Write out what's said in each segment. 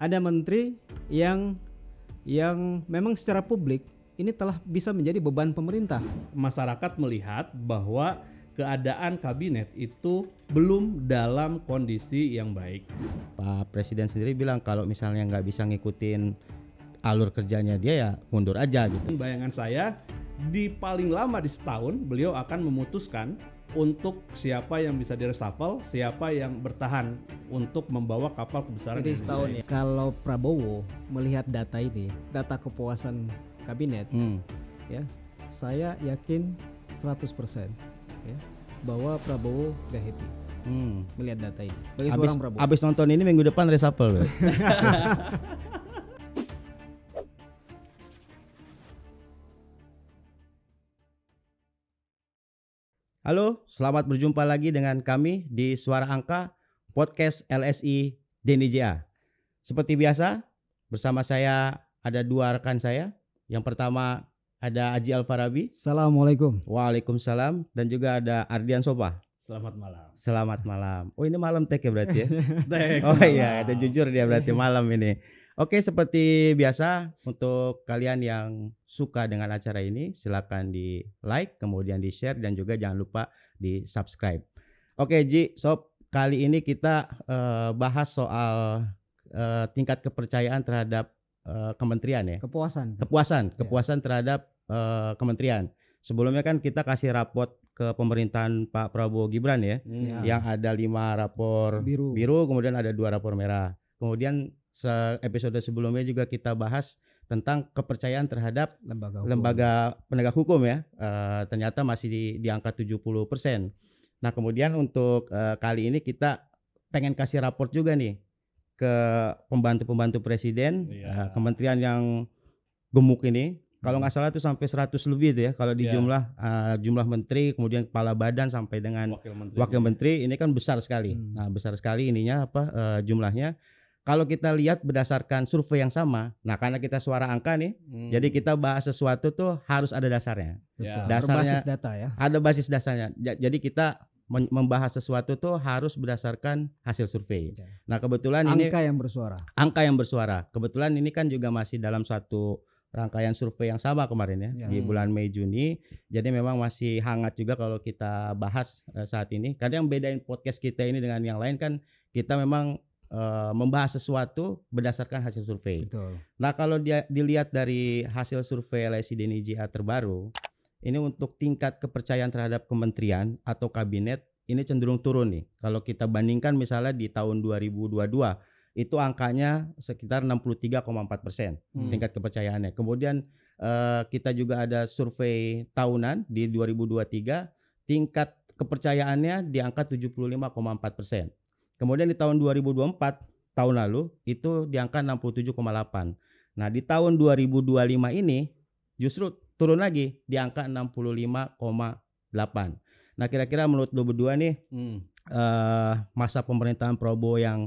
ada menteri yang memang secara publik ini telah bisa menjadi beban pemerintah. Masyarakat melihat bahwa keadaan kabinet itu belum dalam kondisi yang baik. Pak Presiden sendiri bilang kalau misalnya nggak bisa ngikutin alur kerjanya dia ya mundur aja gitu. Bayangan saya di paling lama di setahun beliau akan memutuskan untuk siapa yang bisa direshuffle, siapa yang bertahan untuk membawa kapal kebesaran Jadi Indonesia setahun ini. ya. Kalau Prabowo melihat data ini, data kepuasan kabinet, ya, saya yakin 100% ya, bahwa Prabowo udah happy melihat data ini. Bagi seorang Prabowo. Abis nonton ini minggu depan reshuffle. Halo, selamat berjumpa lagi dengan kami di Suara Angka Podcast LSI DNIJA. Seperti biasa, bersama saya ada dua rekan saya. Yang pertama ada Aji Alfarabi. Assalamualaikum. Waalaikumsalam. Dan juga ada Ardian Sopa. Selamat malam. Selamat malam. Oh, ini malam take ya berarti ya? Tek, Oh malam. iya, itu jujur dia berarti malam ini. Oke, seperti biasa untuk kalian yang suka dengan acara ini silakan di like, kemudian di share dan juga jangan lupa di subscribe. Oke Ji, Sob, kali ini kita bahas soal tingkat kepercayaan terhadap kementerian ya. Kepuasan terhadap kementerian. Sebelumnya kan kita kasih raport ke pemerintahan Pak Prabowo Gibran ya, yang ada 5 rapor biru, kemudian ada 2 rapor merah. Kemudian episode sebelumnya juga kita bahas tentang kepercayaan terhadap lembaga penegak hukum ya, ternyata masih di angka 70%. Nah kemudian untuk kali ini kita pengen kasih raport juga nih ke pembantu-pembantu presiden, kementerian yang gemuk ini. Kalau nggak salah itu sampai 100 lebih itu ya kalau di jumlah menteri, kemudian kepala badan sampai dengan wakil menteri ini kan besar sekali. Nah besar sekali ininya jumlahnya. Kalau kita lihat berdasarkan survei yang sama, nah karena kita suara angka nih, jadi kita bahas sesuatu tuh harus ada dasarnya. Dasarnya berbasis data ya. ada basis dasarnya. Jadi kita membahas sesuatu tuh harus berdasarkan hasil survei. Nah kebetulan Angka yang bersuara. Kebetulan ini kan juga masih dalam satu rangkaian survei yang sama kemarin ya, di bulan Mei Juni. Jadi memang masih hangat juga kalau kita bahas saat ini. Karena yang bedain podcast kita ini dengan yang lain kan kita memang membahas sesuatu berdasarkan hasil survei. Betul. Nah kalau dilihat dari hasil survei LSI DNIJA terbaru, ini untuk tingkat kepercayaan terhadap kementerian atau kabinet ini cenderung turun nih. Kalau kita bandingkan misalnya di tahun 2022 itu angkanya sekitar 63,4% tingkat kepercayaannya. Kemudian kita juga ada survei tahunan di 2023 tingkat kepercayaannya di angka 75,4%. Kemudian di tahun 2024 tahun lalu itu di angka 67,8. Nah di tahun 2025 ini justru turun lagi di angka 65,8. Nah kira-kira menurut lo berdua nih masa pemerintahan Prabowo yang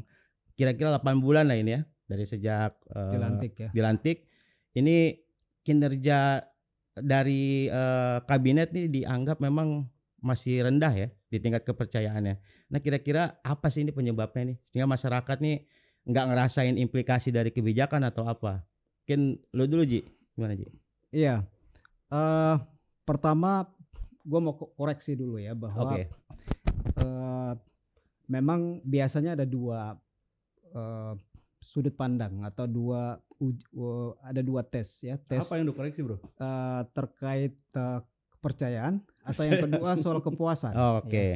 kira-kira 8 bulan lah ini ya dari sejak dilantik ini kinerja dari kabinet ini dianggap memang masih rendah ya di tingkat kepercayaannya. Nah kira-kira apa sih ini penyebabnya nih sehingga masyarakat nih nggak ngerasain implikasi dari kebijakan atau apa? Mungkin lo dulu Ji, gimana Ji? Iya, pertama gue mau koreksi dulu ya bahwa memang biasanya ada dua sudut pandang atau ada dua tes ya. Tes apa yang dikoreksi bro? Terkait kepercayaan atau yang kedua soal kepuasan. Ya.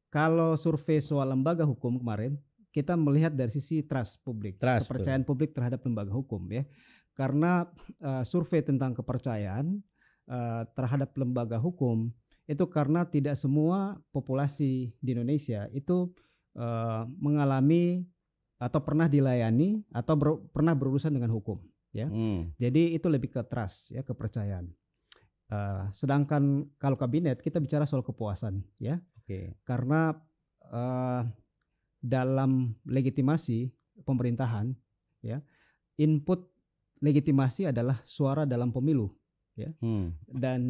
Kalau survei soal lembaga hukum kemarin kita melihat dari sisi trust publik, kepercayaan publik terhadap lembaga hukum ya. Karena survei tentang kepercayaan terhadap lembaga hukum itu karena tidak semua populasi di Indonesia itu mengalami atau pernah dilayani atau pernah berurusan dengan hukum ya. Jadi itu lebih ke trust ya, kepercayaan. Sedangkan kalau kabinet kita bicara soal kepuasan ya. Karena dalam legitimasi pemerintahan ya, input legitimasi adalah suara dalam pemilu ya. Dan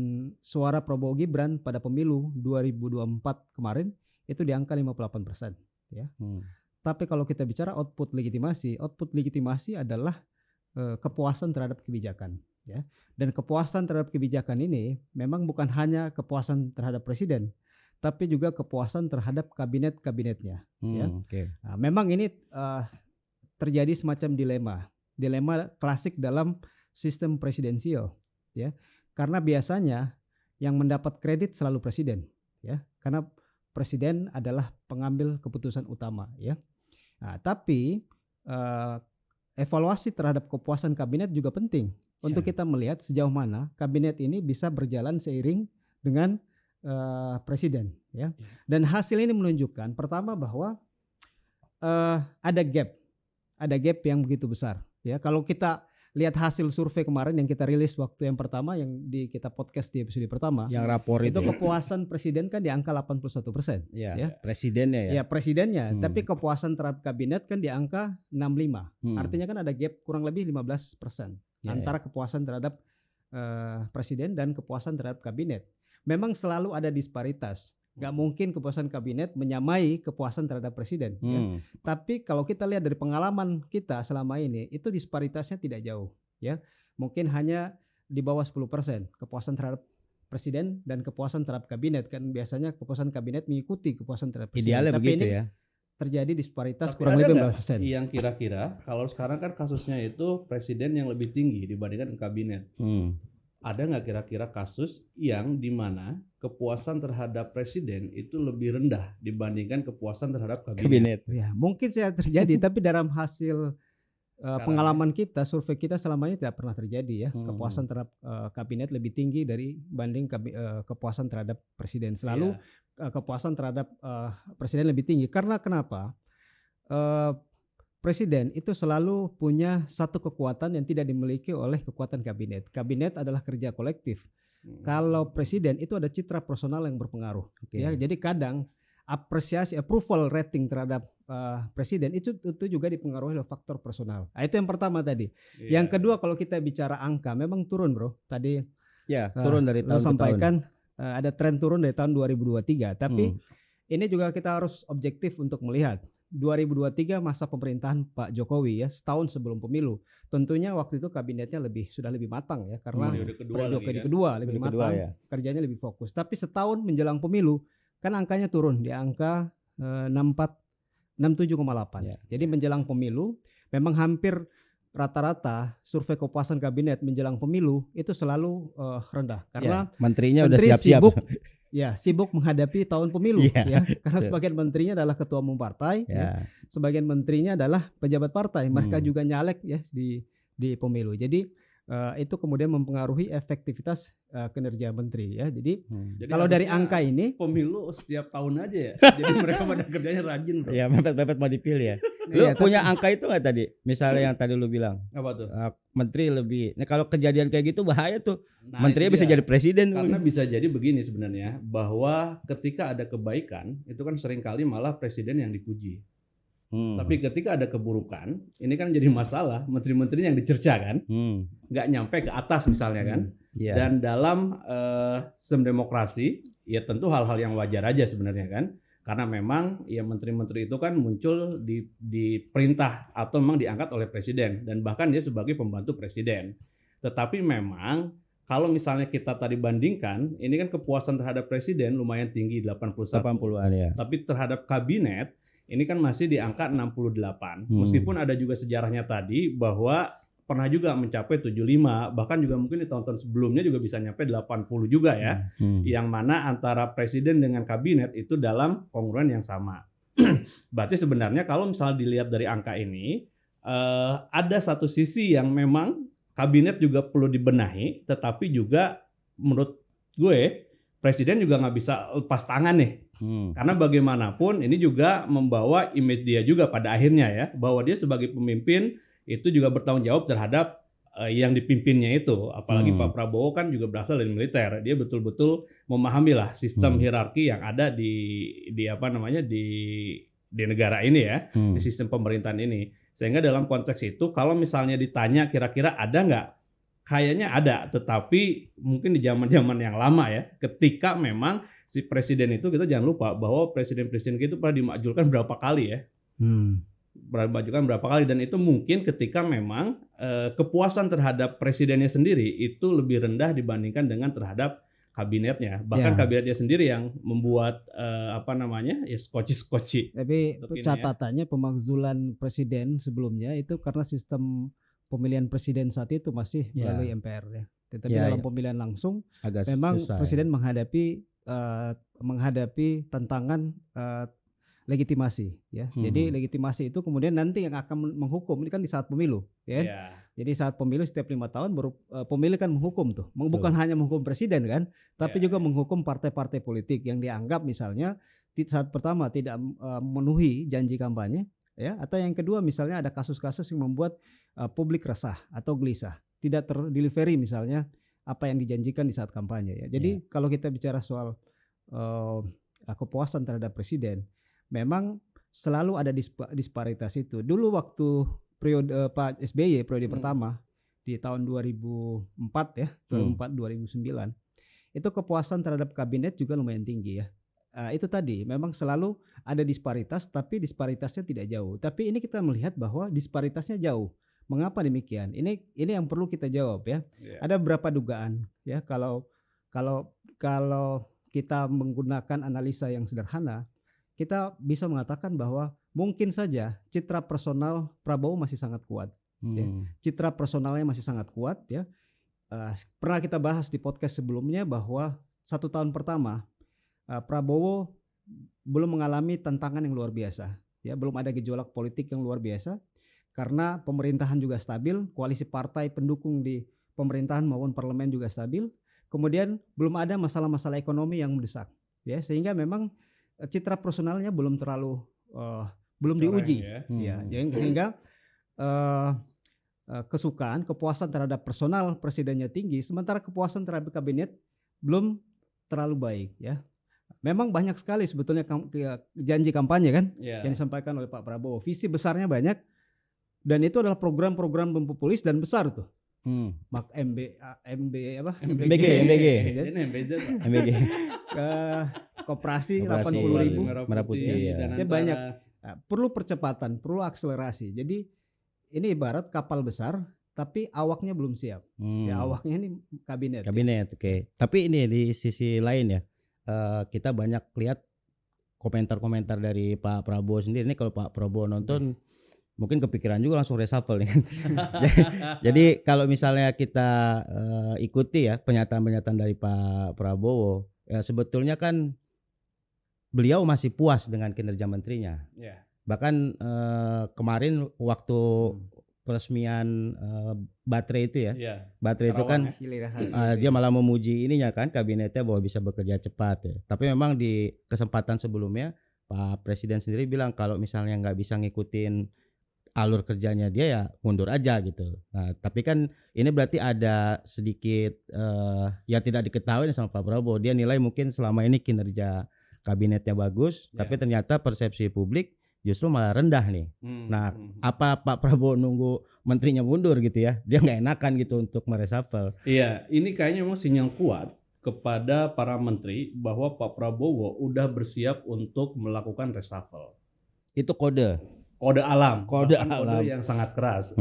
suara Prabowo Gibran pada pemilu 2024 kemarin itu di angka 58% ya. Tapi kalau kita bicara output legitimasi adalah kepuasan terhadap kebijakan, ya. Dan kepuasan terhadap kebijakan ini memang bukan hanya kepuasan terhadap presiden, tapi juga kepuasan terhadap kabinet-kabinetnya. Ya. Okay. Nah, memang ini terjadi semacam dilema klasik dalam sistem presidensial, ya. Karena biasanya yang mendapat kredit selalu presiden, ya. Karena presiden adalah pengambil keputusan utama, ya. Nah, tapi evaluasi terhadap kepuasan kabinet juga penting untuk kita melihat sejauh mana kabinet ini bisa berjalan seiring dengan presiden, ya. Dan hasil ini menunjukkan pertama bahwa ada gap yang begitu besar, ya. Kalau kita lihat hasil survei kemarin yang kita rilis waktu yang pertama, yang kita podcast di episode pertama, yang rapor itu kepuasan presiden kan di angka 81%, ya. Presidennya ya. Ya, presidennya, tapi kepuasan terhadap kabinet kan di angka 65. Artinya kan ada gap kurang lebih 15% antara kepuasan terhadap presiden dan kepuasan terhadap kabinet. Memang selalu ada disparitas. Gak mungkin kepuasan kabinet menyamai kepuasan terhadap presiden, ya. Tapi kalau kita lihat dari pengalaman kita selama ini, itu disparitasnya tidak jauh, ya. Mungkin hanya di bawah 10% kepuasan terhadap presiden dan kepuasan terhadap kabinet. Kan biasanya kepuasan kabinet mengikuti kepuasan terhadap presiden. Idealnya tapi begitu ini ya. terjadi disparitas Tapi kurang ada lebih nggak 15%. yang kira-kira kalau sekarang kan kasusnya itu presiden yang lebih tinggi dibandingkan kabinet. Ada nggak kira-kira kasus yang dimana kepuasan terhadap presiden itu lebih rendah dibandingkan kepuasan terhadap kabinet? Ya, mungkin saja terjadi, tapi dalam hasil pengalaman kita, survei kita selama ini tidak pernah terjadi, ya. Kepuasan terhadap kabinet lebih tinggi dibanding kepuasan terhadap presiden. Selalu kepuasan terhadap presiden lebih tinggi. Karena kenapa? Presiden itu selalu punya satu kekuatan yang tidak dimiliki oleh kekuatan kabinet. Kabinet adalah kerja kolektif. Kalau presiden itu ada citra personal yang berpengaruh. Ya, jadi kadang apresiasi, approval rating terhadap presiden itu juga dipengaruhi oleh faktor personal. Nah, itu yang pertama tadi. Yang kedua, kalau kita bicara angka, memang turun, bro. Tadi turun dari tahun ke tahun. Sampaikan ada tren turun dari tahun 2023. Tapi ini juga kita harus objektif untuk melihat. 2023 masa pemerintahan Pak Jokowi, ya, setahun sebelum pemilu. Tentunya waktu itu kabinetnya sudah lebih matang, ya, karena periode kedua lebih matang, ya. Kerjanya lebih fokus. Tapi setahun menjelang pemilu kan angkanya turun di angka 67,8. Ya. Jadi menjelang pemilu memang hampir rata-rata survei kepuasan kabinet menjelang pemilu itu selalu rendah karena menterinya udah siap-siap. Sibuk menghadapi tahun pemilu, ya. Karena sebagian menterinya adalah ketua umum partai, ya. Sebagian menterinya adalah pejabat partai. Mereka juga nyalek, ya, di pemilu. Jadi itu kemudian mempengaruhi efektivitas kinerja menteri, ya. Jadi kalau dari angka ini pemilu setiap tahun aja, ya. Jadi mereka pada kerjanya rajin, bro. Ya, mepet-mepet mau dipilih, ya. Lu punya angka itu nggak tadi? Misalnya yang tadi lu bilang. Apa tuh? Menteri lebih. Nah, kalau kejadian kayak gitu bahaya tuh. Menterinya bisa jadi presiden. Karena bisa jadi begini sebenarnya, bahwa ketika ada kebaikan itu kan seringkali malah presiden yang dipuji. Tapi ketika ada keburukan, ini kan jadi masalah. Menteri-menterinya yang dicerca kan, nggak nyampe ke atas misalnya kan. Dan dalam sistem demokrasi, ya tentu hal-hal yang wajar aja sebenarnya kan. Karena memang ya menteri-menteri itu kan muncul di perintah atau memang diangkat oleh presiden dan bahkan dia sebagai pembantu presiden. Tetapi memang kalau misalnya kita tadi bandingkan, ini kan kepuasan terhadap presiden lumayan tinggi 80-an ya. Tapi terhadap kabinet ini kan masih di angka 68. Meskipun ada juga sejarahnya tadi bahwa pernah juga mencapai 75, bahkan juga mungkin di tahun-tahun sebelumnya juga bisa nyampe 80 juga ya. Yang mana antara presiden dengan kabinet itu dalam kongruan yang sama. Berarti sebenarnya kalau misalnya dilihat dari angka ini, ada satu sisi yang memang kabinet juga perlu dibenahi, tetapi juga menurut gue presiden juga nggak bisa lepas tangan nih. Karena bagaimanapun ini juga membawa image dia juga pada akhirnya ya, bahwa dia sebagai pemimpin itu juga bertanggung jawab terhadap yang dipimpinnya itu. Apalagi Pak Prabowo kan juga berasal dari militer. Dia betul-betul memahami lah sistem hierarki yang ada di negara ini ya, di sistem pemerintahan ini. Sehingga dalam konteks itu kalau misalnya ditanya kira-kira ada nggak? Kayaknya ada, tetapi mungkin di zaman-zaman yang lama ya, ketika memang si presiden itu, kita jangan lupa bahwa presiden-presiden itu pernah dimakzulkan berapa kali ya. Dimajukan berapa kali, dan itu mungkin ketika memang kepuasan terhadap presidennya sendiri itu lebih rendah dibandingkan dengan terhadap kabinetnya. Bahkan kabinetnya sendiri yang membuat skoci. Tapi catatannya pemakzulan presiden sebelumnya itu karena sistem pemilihan presiden saat itu masih melalui MPR ya. Tetapi dalam pemilihan langsung agak memang susah, presiden menghadapi tantangan legitimasi ya. Jadi legitimasi itu kemudian nanti yang akan menghukum, ini kan di saat pemilu ya. Jadi saat pemilu setiap 5 tahun baru pemilih kan menghukum tuh. Bukan hanya menghukum presiden kan, tapi juga menghukum partai-partai politik yang dianggap misalnya saat pertama tidak memenuhi janji kampanye ya, atau yang kedua misalnya ada kasus-kasus yang membuat publik resah atau gelisah, tidak terdelivery misalnya apa yang dijanjikan di saat kampanye ya. Jadi kalau kita bicara soal kepuasan terhadap presiden, memang selalu ada disparitas itu. Dulu waktu periode Pak SBY periode pertama di tahun 2004 ya, 2004-2009 itu kepuasan terhadap kabinet juga lumayan tinggi ya. Itu tadi memang selalu ada disparitas, tapi disparitasnya tidak jauh. Tapi ini kita melihat bahwa disparitasnya jauh. Mengapa demikian? Ini yang perlu kita jawab ya. Ada beberapa dugaan ya, kalau kita menggunakan analisa yang sederhana, kita bisa mengatakan bahwa mungkin saja citra personal Prabowo masih sangat kuat. Ya. Citra personalnya masih sangat kuat ya. Pernah kita bahas di podcast sebelumnya bahwa 1 tahun pertama Prabowo belum mengalami tantangan yang luar biasa. Ya, belum ada gejolak politik yang luar biasa karena pemerintahan juga stabil, koalisi partai pendukung di pemerintahan maupun parlemen juga stabil. Kemudian belum ada masalah-masalah ekonomi yang mendesak. Ya, sehingga memang citra personalnya belum terlalu belum diuji ya. Sehingga kepuasan terhadap personal presidennya tinggi, sementara kepuasan terhadap kabinet belum terlalu baik ya. Memang banyak sekali sebetulnya janji kampanye kan yang disampaikan oleh Pak Prabowo, visi besarnya banyak dan itu adalah program-program populis dan besar tuh. MBG koperasi 80.000 merah putih ya. Banyak perlu percepatan, perlu akselerasi. Jadi ini ibarat kapal besar tapi awaknya belum siap. Ya, awaknya ini kabinet. Oke. Tapi ini di sisi lain ya, kita banyak lihat komentar-komentar dari Pak Prabowo sendiri. Ini kalau Pak Prabowo nonton mungkin kepikiran juga langsung reshuffle nih. Jadi kalau misalnya kita ikuti ya pernyataan-pernyataan dari Pak Prabowo, ya sebetulnya kan beliau masih puas dengan kinerja menterinya. Bahkan kemarin waktu peresmian baterai itu ya, baterai itu kan dia malah memuji ininya kan kabinetnya bahwa bisa bekerja cepat ya. Tapi memang di kesempatan sebelumnya Pak Presiden sendiri bilang kalau misalnya nggak bisa ngikutin alur kerjanya dia ya mundur aja gitu. Nah tapi kan ini berarti ada sedikit yang tidak diketahui sama Pak Prabowo. Dia nilai mungkin selama ini kinerja kabinetnya bagus, tapi ternyata persepsi publik justru malah rendah nih. Nah apa Pak Prabowo nunggu menterinya mundur gitu ya? Dia nggak enakan gitu untuk mereshuffle. Iya, ini kayaknya memang sinyal kuat kepada para menteri bahwa Pak Prabowo udah bersiap untuk melakukan reshuffle. Itu kode alam, kode yang sangat keras.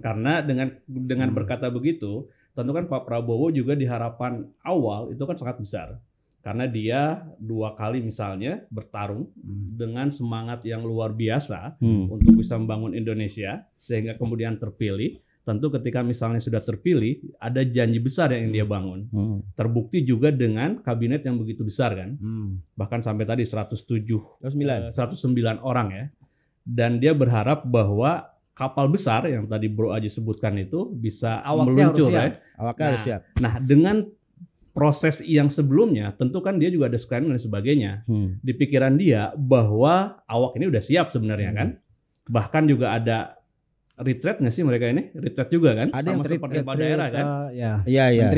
Karena dengan berkata begitu, tentu kan Pak Prabowo juga di harapan awal itu kan sangat besar. Karena dia 2 kali misalnya bertarung dengan semangat yang luar biasa untuk bisa membangun Indonesia sehingga kemudian terpilih. Tentu ketika misalnya sudah terpilih, ada janji besar yang dia bangun. Terbukti juga dengan kabinet yang begitu besar kan. Bahkan sampai tadi 109 orang ya. Dan dia berharap bahwa kapal besar yang tadi Bro Aji sebutkan itu bisa meluncur ya. Awaknya harus siap. Nah, dengan proses yang sebelumnya tentu kan dia juga ada screening dan sebagainya. Di pikiran dia bahwa awak ini udah siap sebenarnya kan. Bahkan juga ada retreat nggak sih mereka ini? Retreat juga kan? Ada sama seperti Pak daerah kan? Iya.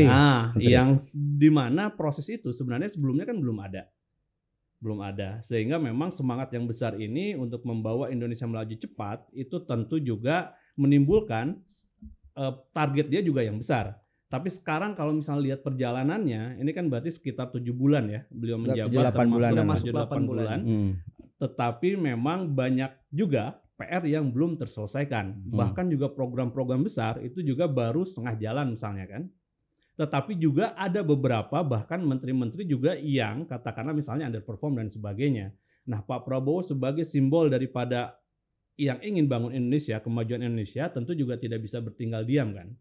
Nah, yang dimana proses itu sebenarnya sebelumnya kan belum ada, sehingga memang semangat yang besar ini untuk membawa Indonesia melaju cepat itu tentu juga menimbulkan target dia juga yang besar. Tapi sekarang kalau misalnya lihat perjalanannya, ini kan berarti sekitar 7 bulan ya beliau menjabat, 7-8 bulan. Sudah masuk 8 bulan. tetapi memang banyak juga PR yang belum terselesaikan. Bahkan juga program-program besar itu juga baru setengah jalan misalnya kan. Tetapi juga ada beberapa bahkan menteri-menteri juga yang katakanlah misalnya underperform dan sebagainya. Nah, Pak Prabowo sebagai simbol daripada yang ingin bangun Indonesia, kemajuan Indonesia, tentu juga tidak bisa bertinggal diam kan.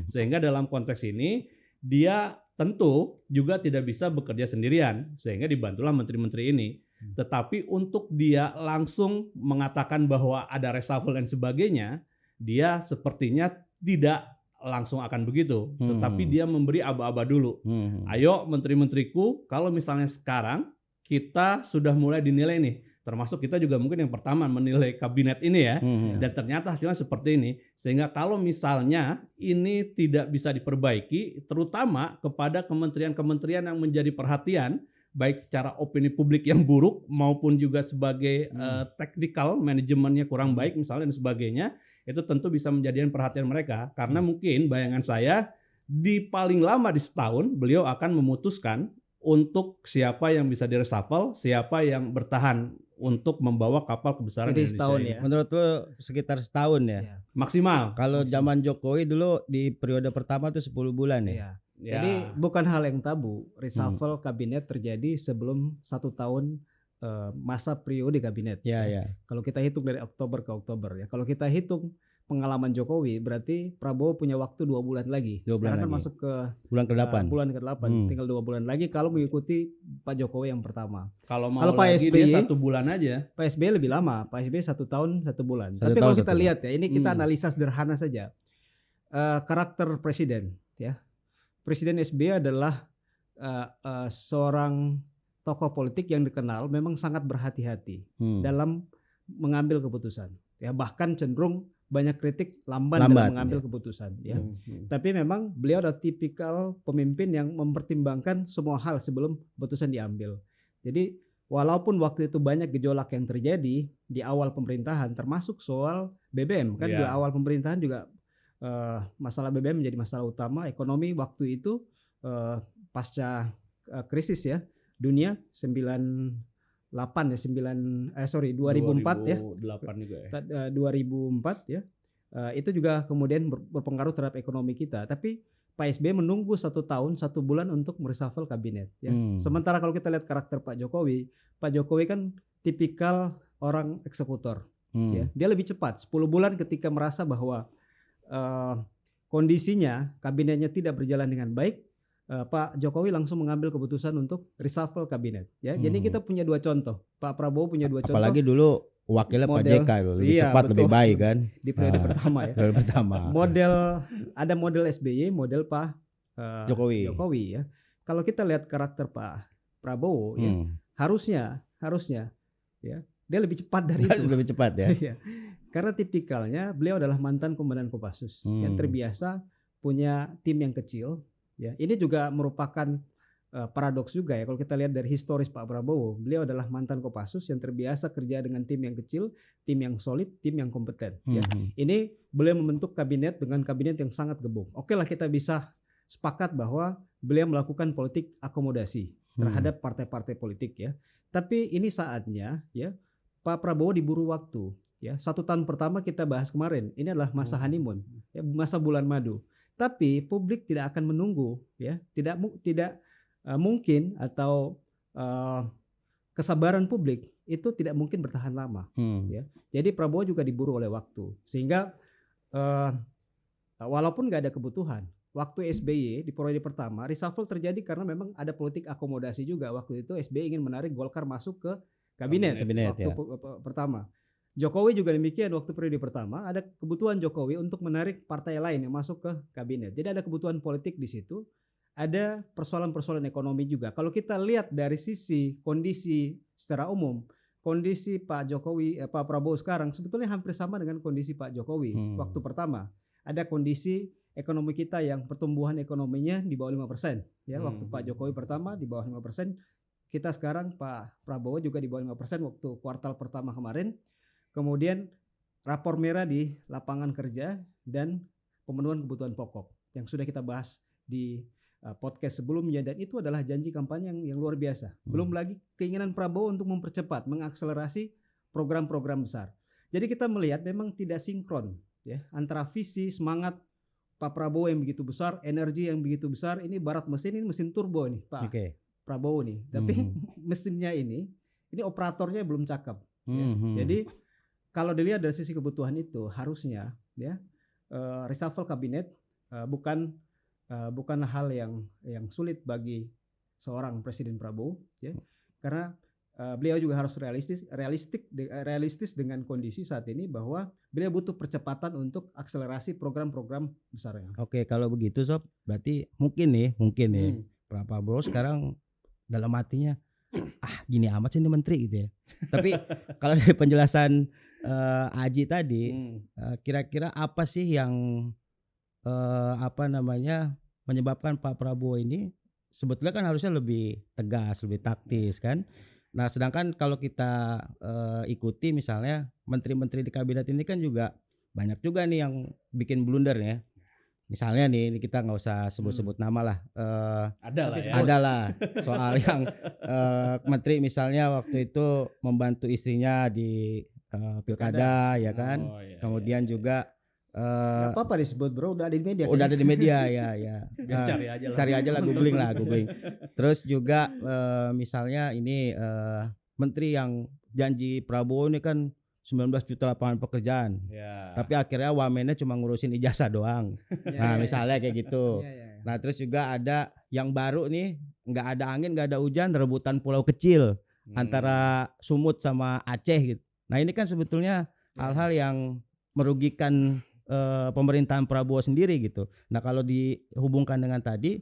Sehingga dalam konteks ini dia tentu juga tidak bisa bekerja sendirian, sehingga dibantulah menteri-menteri ini. Tetapi untuk dia langsung mengatakan bahwa ada reshuffle dan sebagainya, dia sepertinya tidak langsung akan begitu. Tetapi dia memberi aba-aba dulu. Ayo menteri-menteriku, kalau misalnya sekarang kita sudah mulai dinilai nih, termasuk kita juga mungkin yang pertama menilai kabinet ini ya, dan ternyata hasilnya seperti ini. Sehingga kalau misalnya ini tidak bisa diperbaiki, terutama kepada kementerian-kementerian yang menjadi perhatian, baik secara opini publik yang buruk maupun juga sebagai technical manajemennya kurang baik misalnya dan sebagainya, itu tentu bisa menjadikan perhatian mereka. Karena mungkin bayangan saya di paling lama di setahun beliau akan memutuskan untuk siapa yang bisa direshuffle, siapa yang bertahan untuk membawa kapal kebesaran Jadi Indonesia setahun ini. ya. Menurut lu sekitar setahun ya? Iya. Maksimal. Kalau zaman Jokowi dulu di periode pertama tuh 10 bulan ya? Iya. Ya. Jadi bukan hal yang tabu reshuffle kabinet terjadi sebelum 1 tahun masa periode kabinet. Iya, iya. Kalau kita hitung dari Oktober ke Oktober ya. Kalau kita hitung pengalaman Jokowi berarti Prabowo punya waktu 2 bulan lagi. 2 bulan Sekarang kan lagi. masuk ke Bulan ke-8. bulan ke-8, tinggal 2 bulan lagi kalau mengikuti Pak Jokowi yang pertama. Kalau mau Kalau Pak lagi SBY, dia 1 bulan aja. Pak SBY lebih lama, Pak SBY 1 tahun 1 bulan. 1 Tapi tahun, kalau 1 kita bulan. lihat ya, ini kita analisa sederhana saja. Karakter presiden ya. Presiden SBY adalah seorang tokoh politik yang dikenal memang sangat berhati-hati dalam mengambil keputusan. Ya, bahkan cenderung banyak kritik lamban dalam mengambil keputusan ya. Tapi memang beliau adalah tipikal pemimpin yang mempertimbangkan semua hal sebelum keputusan diambil. Jadi walaupun waktu itu banyak gejolak yang terjadi di awal pemerintahan, termasuk soal BBM kan di awal pemerintahan juga masalah BBM menjadi masalah utama. Ekonomi waktu itu pasca krisis ya dunia 2004 ya 2008 juga ya. 2004 ya. Itu juga kemudian berpengaruh terhadap ekonomi kita. Tapi Pak SBY menunggu 1 tahun 1 bulan untuk mereshuffle kabinet ya. Sementara kalau kita lihat karakter Pak Jokowi kan tipikal orang eksekutor ya. Dia lebih cepat 10 bulan ketika merasa bahwa kondisinya kabinetnya tidak berjalan dengan baik, Pak Jokowi langsung mengambil keputusan untuk reshuffle kabinet ya. Jadi kita punya 2 contoh. Pak Prabowo punya 2 contoh. Apalagi dulu wakilnya Pak JK lebih cepat, lebih baik kan di periode pertama ya. Periode pertama. Ada model SBY, model Pak Jokowi ya. Kalau kita lihat karakter Pak Prabowo ya, harusnya ya, dia lebih cepat dari itu. Lebih cepat ya. Karena tipikalnya beliau adalah mantan komandan Kopassus yang terbiasa punya tim yang kecil. Ya, ini juga merupakan paradoks juga ya. Kalau kita lihat dari historis Pak Prabowo, beliau adalah mantan Kopassus yang terbiasa kerja dengan tim yang kecil, tim yang solid, tim yang kompeten. Ya. Ini beliau membentuk kabinet dengan kabinet yang sangat gebuk. Oke lah kita bisa sepakat bahwa beliau melakukan politik akomodasi terhadap partai-partai politik ya. Tapi ini saatnya ya Pak Prabowo diburu waktu. Ya, 1 tahun pertama kita bahas kemarin. Ini adalah masa honeymoon, ya, masa bulan madu. Tapi publik tidak akan menunggu, ya, tidak mungkin atau kesabaran publik itu tidak mungkin bertahan lama. Ya. Jadi Prabowo juga diburu oleh waktu, sehingga walaupun nggak ada kebutuhan, waktu SBY di periode pertama reshuffle terjadi karena memang ada politik akomodasi juga. Waktu itu SBY ingin menarik Golkar masuk ke kabinet waktu pertama. Jokowi juga demikian waktu periode pertama ada kebutuhan Jokowi untuk menarik partai lain yang masuk ke kabinet. Jadi ada kebutuhan politik di situ, ada persoalan-persoalan ekonomi juga. Kalau kita lihat dari sisi kondisi secara umum, kondisi Pak Prabowo sekarang sebetulnya hampir sama dengan kondisi Pak Jokowi waktu pertama. Ada kondisi ekonomi kita yang pertumbuhan ekonominya di bawah 5%. Ya, waktu Pak Jokowi pertama di bawah 5%. Kita sekarang Pak Prabowo juga di bawah 5% waktu kuartal pertama kemarin. Kemudian rapor merah di lapangan kerja dan pemenuhan kebutuhan pokok yang sudah kita bahas di podcast sebelumnya, dan itu adalah janji kampanye yang luar biasa. Belum lagi keinginan Prabowo untuk mempercepat, mengakselerasi program-program besar. Jadi kita melihat memang tidak sinkron ya antara visi, semangat Pak Prabowo yang begitu besar, energi yang begitu besar. Ini barat mesin, ini mesin turbo nih Pak Prabowo nih. Tapi mesinnya ini operatornya belum cakep. Ya. Jadi kalau dilihat dari sisi kebutuhan itu harusnya ya reshuffle kabinet bukan hal yang sulit bagi seorang Presiden Prabowo ya. Karena beliau juga harus realistis dengan kondisi saat ini bahwa beliau butuh percepatan untuk akselerasi program-program besarnya. Oke, kalau begitu Sob, berarti mungkin nih Pak Prabowo sekarang dalam hatinya gini amat sih ini menteri gitu ya. Tapi kalau dari penjelasan Aji tadi, kira-kira apa sih yang menyebabkan Pak Prabowo ini sebetulnya kan harusnya lebih tegas, lebih taktis kan. Nah, sedangkan kalau kita ikuti misalnya menteri-menteri di kabinet ini kan juga banyak juga nih yang bikin blunder ya. Misalnya nih kita nggak usah sebut-sebut nama lah. Ada lah soal yang menteri misalnya waktu itu membantu istrinya di pilkada ya kan. Kemudian juga Gak apa-apa disebut bro, udah ada di media. Udah ada di media ya. Cari aja lah, googling. Terus juga misalnya ini menteri yang janji Prabowo ini kan 19 juta lapangan pekerjaan. Tapi akhirnya wamennya cuma ngurusin ijazah doang. Misalnya kayak gitu. Nah, terus juga ada yang baru nih, nggak ada angin, nggak ada hujan, rebutan pulau kecil antara Sumut sama Aceh gitu. Nah, ini kan sebetulnya hal-hal yang merugikan pemerintahan Prabowo sendiri gitu. Nah, kalau dihubungkan dengan tadi,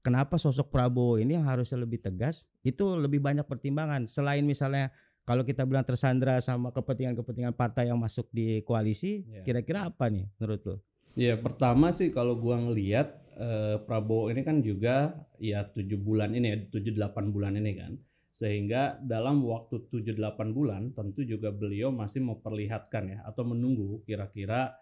kenapa sosok Prabowo ini yang harusnya lebih tegas, itu lebih banyak pertimbangan. Selain misalnya kalau kita bilang tersandra sama kepentingan-kepentingan partai yang masuk di koalisi, kira-kira apa nih menurut lo? Ya, pertama sih kalau gua ngelihat Prabowo ini kan juga ya 7-8 bulan ini kan. Sehingga dalam waktu 7-8 bulan tentu juga beliau masih memperlihatkan ya atau menunggu kira-kira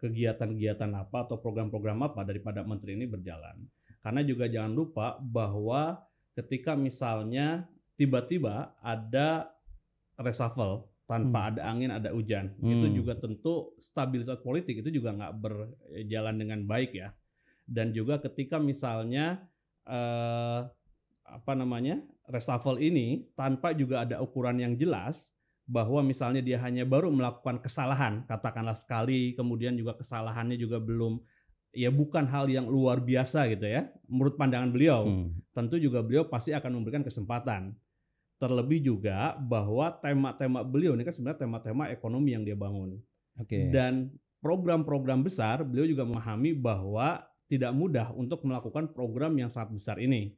kegiatan-kegiatan apa atau program-program apa daripada menteri ini berjalan. Karena juga jangan lupa bahwa ketika misalnya tiba-tiba ada reshuffle tanpa ada angin, ada hujan, itu juga tentu stabilitas politik itu juga nggak berjalan dengan baik ya. Dan juga ketika misalnya reshuffle ini tanpa juga ada ukuran yang jelas, bahwa misalnya dia hanya baru melakukan kesalahan, katakanlah sekali, kemudian juga kesalahannya juga bukan hal yang luar biasa gitu ya, menurut pandangan beliau. Tentu juga beliau pasti akan memberikan kesempatan. Terlebih juga bahwa tema-tema beliau ini kan sebenarnya tema-tema ekonomi yang dia bangun. Dan program-program besar, beliau juga memahami bahwa tidak mudah untuk melakukan program yang sangat besar ini.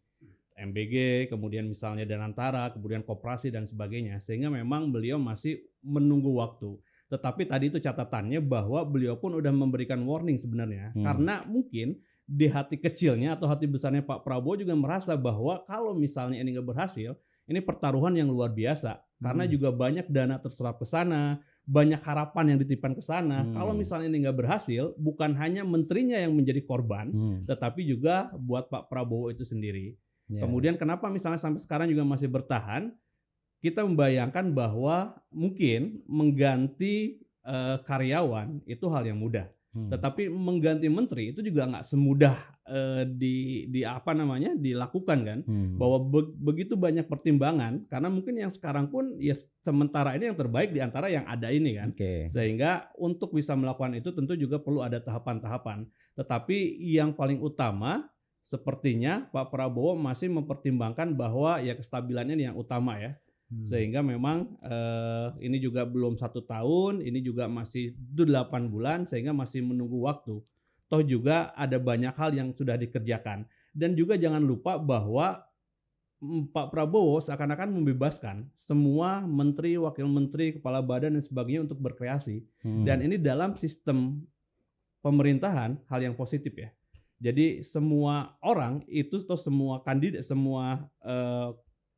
MBG, kemudian misalnya Danantara, kemudian koperasi dan sebagainya, sehingga memang beliau masih menunggu waktu. Tetapi tadi itu catatannya bahwa beliau pun udah memberikan warning sebenarnya, karena mungkin di hati kecilnya atau hati besarnya Pak Prabowo juga merasa bahwa kalau misalnya ini nggak berhasil, ini pertaruhan yang luar biasa, karena juga banyak dana terserap ke sana, banyak harapan yang dititipkan ke sana. Kalau misalnya ini nggak berhasil, bukan hanya menterinya yang menjadi korban, tetapi juga buat Pak Prabowo itu sendiri. Kemudian kenapa misalnya sampai sekarang juga masih bertahan, kita membayangkan bahwa mungkin mengganti karyawan itu hal yang mudah. Tetapi mengganti menteri itu juga nggak semudah dilakukan kan. Bahwa begitu banyak pertimbangan, karena mungkin yang sekarang pun ya sementara ini yang terbaik di antara yang ada ini kan. Sehingga untuk bisa melakukan itu tentu juga perlu ada tahapan-tahapan. Tetapi yang paling utama sepertinya Pak Prabowo masih mempertimbangkan bahwa ya kestabilannya yang utama ya. Sehingga memang ini juga belum 1 tahun, ini juga masih 8 bulan, sehingga masih menunggu waktu. Toh juga ada banyak hal yang sudah dikerjakan. Dan juga jangan lupa bahwa Pak Prabowo seakan-akan membebaskan semua menteri, wakil menteri, kepala badan dan sebagainya untuk berkreasi. Dan ini dalam sistem pemerintahan hal yang positif ya. Jadi semua orang itu atau semua kandidat, semua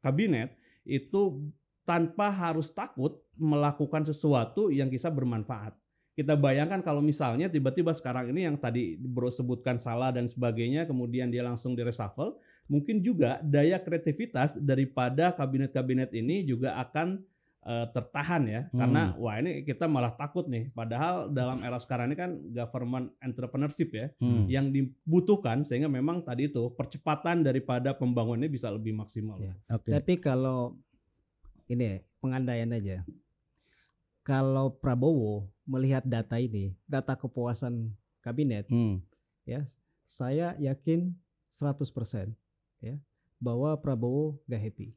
kabinet itu tanpa harus takut melakukan sesuatu yang bisa bermanfaat. kita bayangkan kalau misalnya tiba-tiba sekarang ini yang tadi Bro sebutkan salah dan sebagainya, kemudian dia langsung di-reshuffle, mungkin juga daya kreativitas daripada kabinet-kabinet ini juga akan tertahan ya. Karena wah ini kita malah takut nih. Padahal dalam era sekarang ini kan government entrepreneurship ya yang dibutuhkan, sehingga memang tadi itu percepatan daripada pembangunannya bisa lebih maksimal. Ya. Tapi kalau ini pengandaian aja. Kalau Prabowo melihat data ini, data kepuasan kabinet, ya, saya yakin 100% ya bahwa Prabowo gak happy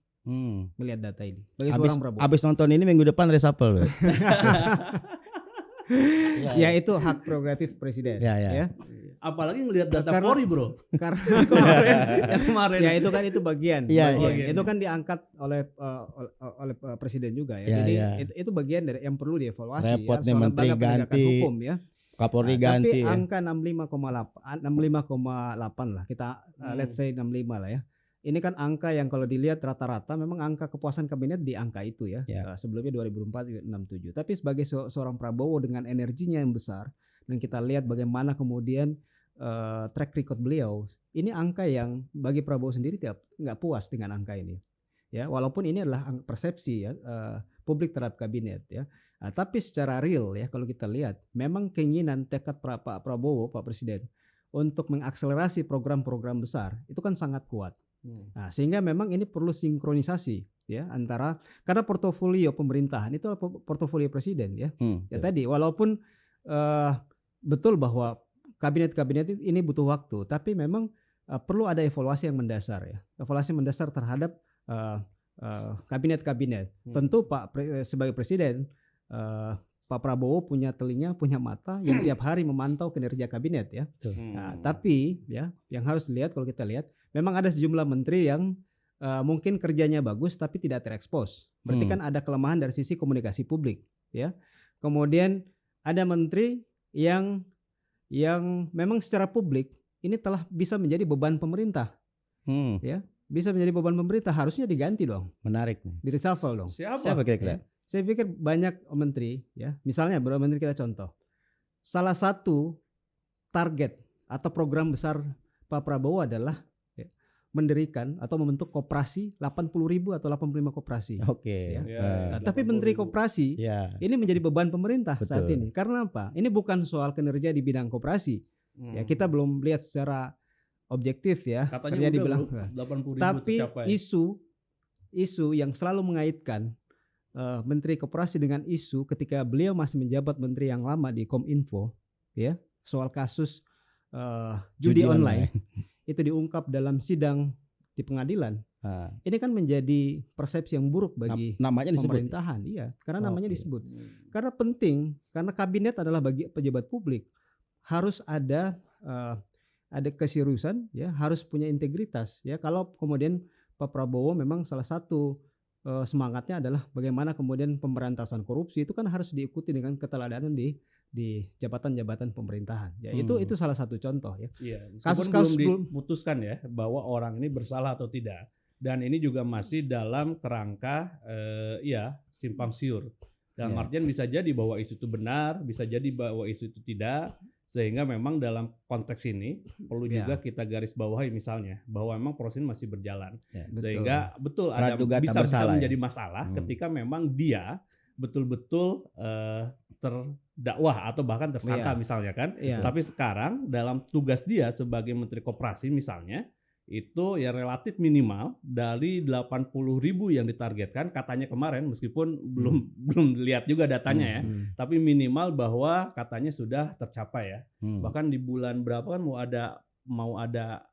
melihat data ini. Bagi seorang Prabowo. Abis nonton ini minggu depan reshuffle. Ya itu hak prerogatif presiden. Ya. Apalagi ngelihat data Polri, Bro. Karena kemarin. Ya itu kan itu bagian. Itu kan diangkat oleh presiden juga ya. Jadi itu bagian dari yang perlu dievaluasi. Repot nih menteri ganti. Hukum ya. Kapolri ganti. Tapi angka 65,8 lah. Kita let's say 65 lah ya. Ini kan angka yang kalau dilihat rata-rata memang angka kepuasan kabinet di angka itu ya. Sebelumnya 2004 67. Tapi sebagai seorang Prabowo dengan energinya yang besar dan kita lihat bagaimana kemudian track record beliau, ini angka yang bagi Prabowo sendiri nggak puas dengan angka ini. Ya, walaupun ini adalah persepsi ya publik terhadap kabinet ya. Tapi secara real ya kalau kita lihat memang keinginan tekad Pak Prabowo, Pak Presiden untuk mengakselerasi program-program besar itu kan sangat kuat. Nah, sehingga memang ini perlu sinkronisasi ya antara karena portofolio pemerintahan itu adalah portofolio presiden ya. Ya tadi walaupun betul bahwa kabinet-kabinet ini butuh waktu, tapi memang perlu ada evaluasi yang mendasar ya. Evaluasi mendasar terhadap kabinet-kabinet. Tentu sebagai presiden Pak Prabowo punya telinga, punya mata yang tiap hari memantau kinerja kabinet ya. Nah, tapi ya yang harus dilihat kalau kita lihat memang ada sejumlah menteri yang mungkin kerjanya bagus tapi tidak terekspos. Berarti kan ada kelemahan dari sisi komunikasi publik ya. Kemudian ada menteri yang memang secara publik ini telah bisa menjadi beban pemerintah. Ya, bisa menjadi beban pemerintah, harusnya diganti dong. Menarik nih. Di reshuffle dong. Siapa kira-kira? Ya. Saya pikir banyak menteri ya. Misalnya beberapa menteri kita contoh. Salah satu target atau program besar Pak Prabowo adalah mendirikan atau membentuk koperasi 80.000 atau 85 koperasi. Oke. Nah, tapi menteri koperasi ini menjadi beban pemerintah saat ini. Karena apa? Ini bukan soal kinerja di bidang koperasi. Ya, kita belum lihat secara objektif ya. Katanya dibilang 80.000 tapi tercapai. isu yang selalu mengaitkan menteri koperasi dengan isu ketika beliau masih menjabat menteri yang lama di Kominfo ya, soal kasus judi online. Itu diungkap dalam sidang di pengadilan. Ini kan menjadi persepsi yang buruk bagi namanya pemerintahan. Iya, karena namanya disebut. Karena penting, karena kabinet adalah bagi pejabat publik. Harus ada keseriusan ya, harus punya integritas ya. Kalau kemudian Pak Prabowo memang salah satu semangatnya adalah bagaimana kemudian pemberantasan korupsi, itu kan harus diikuti dengan keteladanan di jabatan-jabatan pemerintahan. Ya, itu salah satu contoh ya. Iya, kasus-kasus belum diputuskan ya bahwa orang ini bersalah atau tidak. Dan ini juga masih dalam kerangka simpang siur. Dalam artian bisa jadi bahwa isu itu benar, bisa jadi bahwa isu itu tidak. Sehingga memang dalam konteks ini perlu juga kita garis bawahi misalnya bahwa memang proses ini masih berjalan. Sehingga betul ada bisa menjadi masalah ketika memang dia betul-betul terdakwah atau bahkan tersangka misalnya kan. Tapi sekarang dalam tugas dia sebagai Menteri Koperasi misalnya itu ya relatif minimal dari 80.000 yang ditargetkan katanya kemarin, meskipun belum lihat juga datanya ya, tapi minimal bahwa katanya sudah tercapai ya. Bahkan di bulan berapa kan mau ada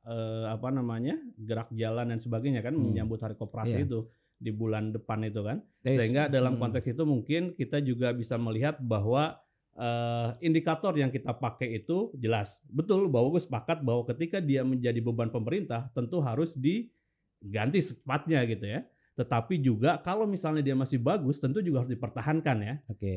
gerak jalan dan sebagainya kan menyambut Hari Koperasi itu di bulan depan itu kan. Sehingga dalam konteks itu mungkin kita juga bisa melihat bahwa indikator yang kita pakai itu jelas. Betul bahwa gue sepakat bahwa ketika dia menjadi beban pemerintah tentu harus diganti secepatnya gitu ya. Tetapi juga kalau misalnya dia masih bagus tentu juga harus dipertahankan ya.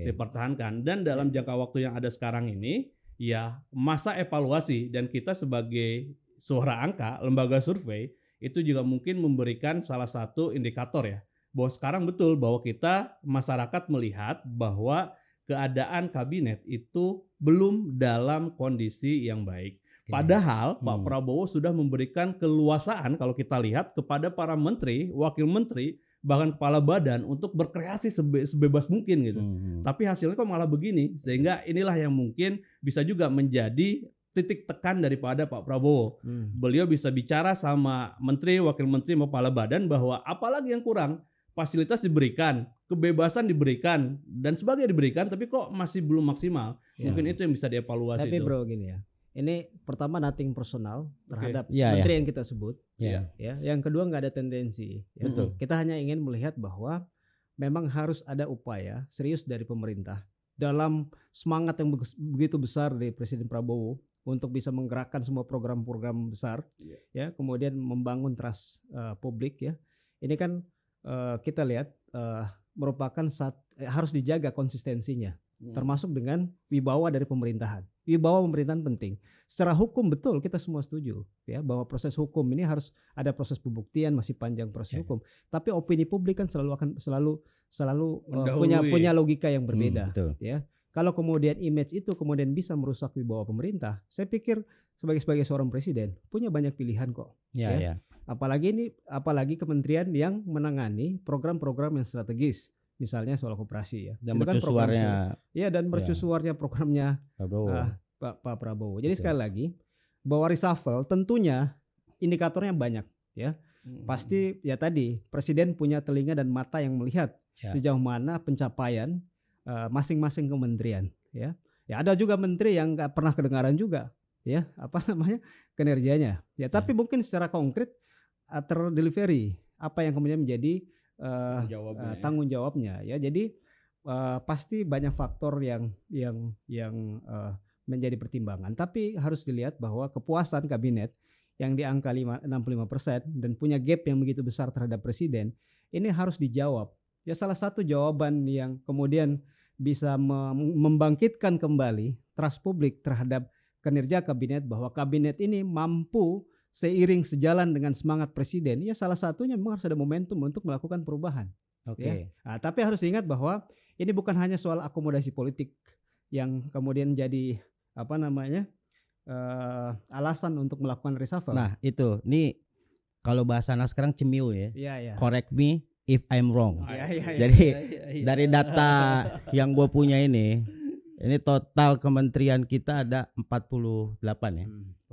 Dipertahankan. Dan dalam jangka waktu yang ada sekarang ini ya masa evaluasi, dan kita sebagai suara angka, lembaga survei itu juga mungkin memberikan salah satu indikator ya. Bahwa sekarang betul bahwa kita masyarakat melihat bahwa keadaan kabinet itu belum dalam kondisi yang baik. Padahal Pak Prabowo sudah memberikan keluasaan kalau kita lihat kepada para menteri, wakil menteri, bahkan kepala badan untuk berkreasi sebebas mungkin gitu. Tapi hasilnya kok malah begini, sehingga inilah yang mungkin bisa juga menjadi titik tekan daripada Pak Prabowo. Beliau bisa bicara sama menteri, wakil menteri, kepala badan bahwa apalagi yang kurang, fasilitas diberikan, kebebasan diberikan, dan sebagainya diberikan, tapi kok masih belum maksimal. Mungkin itu yang bisa dievaluasi. Tapi bro, gini ya. Ini pertama nothing personal terhadap menteri yang kita sebut, ya. Yang kedua nggak ada tendensi. Ya. Kita hanya ingin melihat bahwa memang harus ada upaya serius dari pemerintah dalam semangat yang begitu besar dari Presiden Prabowo untuk bisa menggerakkan semua program-program besar, ya. Kemudian membangun trust publik, ya. Ini kan kita lihat merupakan harus dijaga konsistensinya. Termasuk dengan wibawa dari pemerintahan. Wibawa pemerintahan penting. Secara hukum betul kita semua setuju, ya, bahwa proses hukum ini harus ada proses pembuktian, masih panjang proses hukum. Tapi opini publik kan selalu punya logika yang berbeda, ya. Kalau kemudian image itu kemudian bisa merusak wibawa pemerintah, saya pikir sebagai seorang presiden punya banyak pilihan kok. Apalagi kementerian yang menangani program-program yang strategis. Misalnya soal koperasi, ya. Dan mercusuarnya. Dan mercusuarnya programnya Pak Prabowo. Jadi sekali lagi bahwa reshuffle tentunya indikatornya banyak, ya. Pasti ya tadi presiden punya telinga dan mata yang melihat sejauh mana pencapaian masing-masing kementerian, ya. Ya ada juga menteri yang nggak pernah kedengaran juga, ya, kinerjanya. Ya tapi mungkin secara konkret terdelivery apa yang kemudian menjadi tanggung jawabnya, ya. Jadi pasti banyak faktor yang menjadi pertimbangan. Tapi harus dilihat bahwa kepuasan kabinet yang di angka 65% dan punya gap yang begitu besar terhadap presiden, ini harus dijawab. Ya salah satu jawaban yang kemudian bisa membangkitkan kembali trust publik terhadap kinerja kabinet, bahwa kabinet ini mampu seiring sejalan dengan semangat presiden, ya salah satunya memang harus ada momentum untuk melakukan perubahan. Ya. Nah, tapi harus diingat bahwa ini bukan hanya soal akomodasi politik yang kemudian jadi alasan untuk melakukan reshuffle. Nah itu, nih kalau bahasa anak sekarang cemiu ya. Correct me if I'm wrong. Jadi dari data yang gue punya ini total kementerian kita ada 48 ya.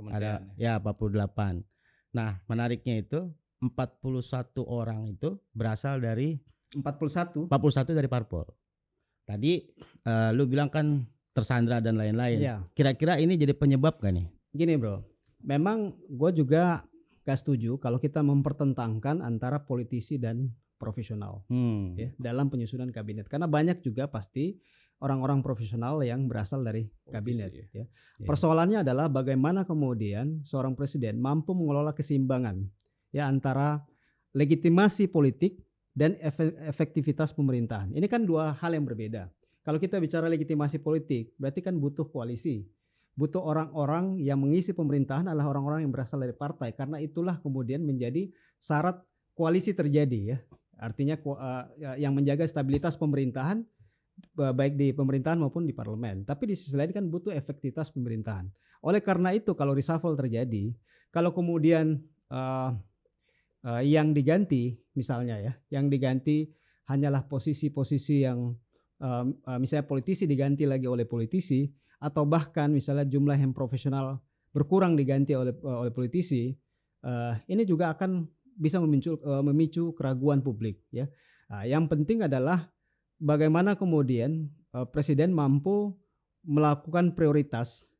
Ada 48. Nah, menariknya itu 41 orang itu berasal dari 41 dari parpol. Tadi lu bilang kan tersandra dan lain-lain. Kira-kira ini jadi penyebab gak nih? Gini bro, memang gue juga gak setuju kalau kita mempertentangkan antara politisi dan profesional ya, dalam penyusunan kabinet. Karena banyak juga pasti orang-orang profesional yang berasal dari kabinet. Ya. Persoalannya adalah bagaimana kemudian seorang presiden mampu mengelola keseimbangan ya antara legitimasi politik dan efektivitas pemerintahan. Ini kan dua hal yang berbeda. Kalau kita bicara legitimasi politik, berarti kan butuh koalisi. Butuh orang-orang yang mengisi pemerintahan adalah orang-orang yang berasal dari partai. Karena itulah kemudian menjadi syarat koalisi terjadi ya. Artinya yang menjaga stabilitas pemerintahan baik di pemerintahan maupun di parlemen. Tapi di sisi lain kan butuh efektivitas pemerintahan. Oleh karena itu kalau reshuffle terjadi, kalau kemudian yang diganti misalnya ya, yang diganti hanyalah posisi-posisi yang misalnya politisi diganti lagi oleh politisi, atau bahkan misalnya jumlah yang profesional berkurang diganti oleh politisi, ini juga akan bisa memicu keraguan publik ya. Yang penting adalah bagaimana kemudian presiden mampu melakukan prioritas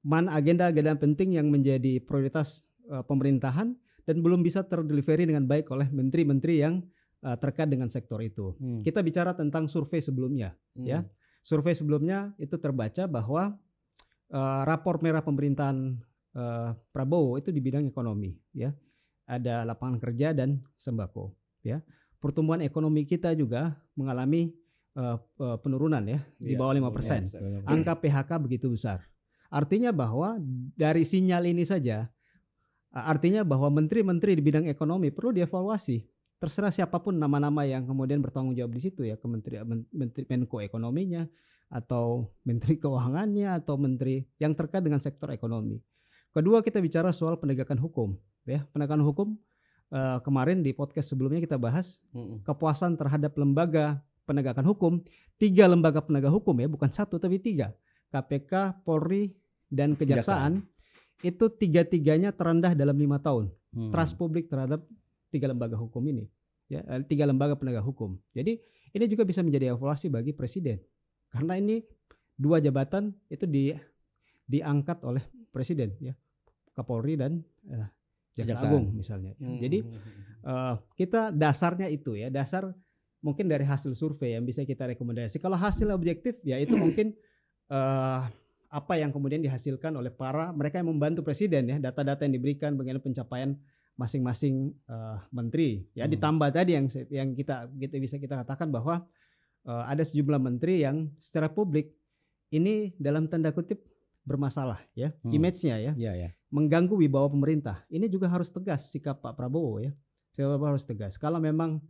mana agenda-agenda penting yang menjadi prioritas pemerintahan dan belum bisa terdelivery dengan baik oleh menteri-menteri yang terkait dengan sektor itu. Kita bicara tentang survei sebelumnya ya. Survei sebelumnya itu terbaca bahwa rapor merah pemerintahan Prabowo itu di bidang ekonomi ya. Ada lapangan kerja dan sembako ya. Pertumbuhan ekonomi kita juga mengalami penurunan ya, di bawah 5%. Angka PHK begitu besar. Artinya bahwa dari sinyal ini saja, artinya bahwa menteri-menteri di bidang ekonomi perlu dievaluasi. Terserah siapapun nama-nama yang kemudian bertanggung jawab di situ ya, Menteri Menko Ekonominya, atau menteri keuangannya atau menteri yang terkait dengan sektor ekonomi. Kedua, kita bicara soal penegakan hukum, ya. Penegakan hukum kemarin di podcast sebelumnya kita bahas kepuasan terhadap lembaga penegakan hukum. 3 lembaga penegak hukum, ya, bukan 1 tapi 3. KPK, Polri, dan Kejaksaan. Itu 3-tiganya terendah dalam 5 tahun. Trust publik terhadap 3 lembaga hukum ini, ya, 3 lembaga penegak hukum. Jadi ini juga bisa menjadi evaluasi bagi presiden. Karena ini 2 jabatan itu diangkat oleh presiden, ya, Kapolri dan Jaksa Agung misalnya. Jadi kita dasarnya itu, ya, dasar mungkin dari hasil survei yang bisa kita rekomendasi. Kalau hasil objektif, ya itu mungkin apa yang kemudian dihasilkan oleh mereka yang membantu presiden, ya, data-data yang diberikan bagaimana pencapaian masing-masing menteri, ya, ditambah tadi yang kita bisa kita katakan bahwa ada sejumlah menteri yang secara publik ini dalam tanda kutip bermasalah, ya, image-nya, ya, mengganggu wibawa pemerintah. Ini juga harus tegas sikap Pak Prabowo, ya, harus tegas. Kalau memang